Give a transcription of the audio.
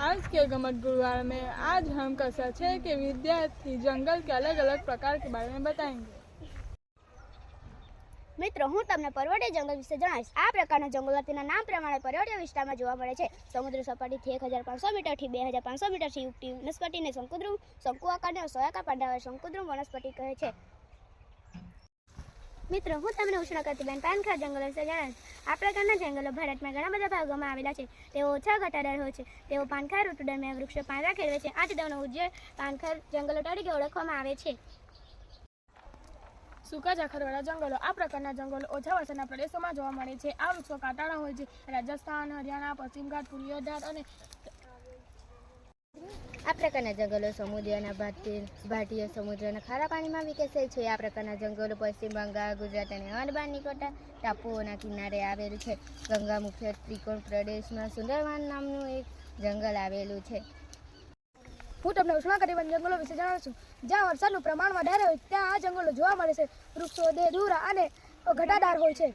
आज के गमत गुरुवार में आज हम कक्षा 6 के विद्यार्थी जंगल के अलग अलग प्रकार के बारे में बताएंगे। મિત્રો, હું તમને પર્વતીય જંગલ વિશે જણાવીશ। આ પ્રકારના જંગલો તેના નામ પ્રમાણે પર્વતીય વિસ્તારમાં જોવા મળે છે। સમુદ્ર સપાટીથી 1500 મીટરથી 2500 મીટરથી ઉગતી વનસ્પતિને શંકુદ્રુમ, શંકુ આકારને સોયાકાર પાંડાવાળા શંકુદ્રુમ વનસ્પતિ કહે છે। મિત્રો, હું તમને ઉષ્ણકટિબંધીય પાનખર જંગલો વિશે જણાવીશ। આ પ્રકારના જંગલો ભારતમાં ઘણા બધા ભાગોમાં આવેલા છે। તેઓ ઓછા ઘટાદાર હોય છે। તેઓ પાનખર ઋતુ દરમિયાન વૃક્ષો પાંદડા ખેડવે છે। આથી તેઓનો ઉજ્જડ પાનખર જંગલો તરીકે ઓળખવામાં આવે છે। સૂકા ઝાખરવાળા જંગલો આ પ્રકારના જંગલો ઓછા વરસાદના પ્રદેશોમાં જોવા મળે છે। આ વૃક્ષો કાંટાળા હોય છે। રાજસ્થાન, હરિયાણા, પશ્ચિમ ઘાટ, પૂર્વીય ઘાટ અને આ પ્રકારના જંગલો સમુદ્રના ભારતીય સમુદ્રના ખારા પાણીમાં વિકસે છે। આ પ્રકારના જંગલો પશ્ચિમ બંગાળ, ગુજરાત અને અંદમાન નિકોબાર ટાપુઓના કિનારે આવેલું છે। ગંગા મુખ્ય ત્રિકોણ પ્રદેશમાં સુંદરવન નામનું એક જંગલ આવેલું છે। હું તમને ઉષ્ણકટિબંધીય જંગલો વિશે જણાવું છું। જ્યાં વરસાદનું પ્રમાણ વધારે હોય ત્યાં આ જંગલો જોવા મળે છે। વૃક્ષો દેદુરા અને ઘટાદાર હોય છે।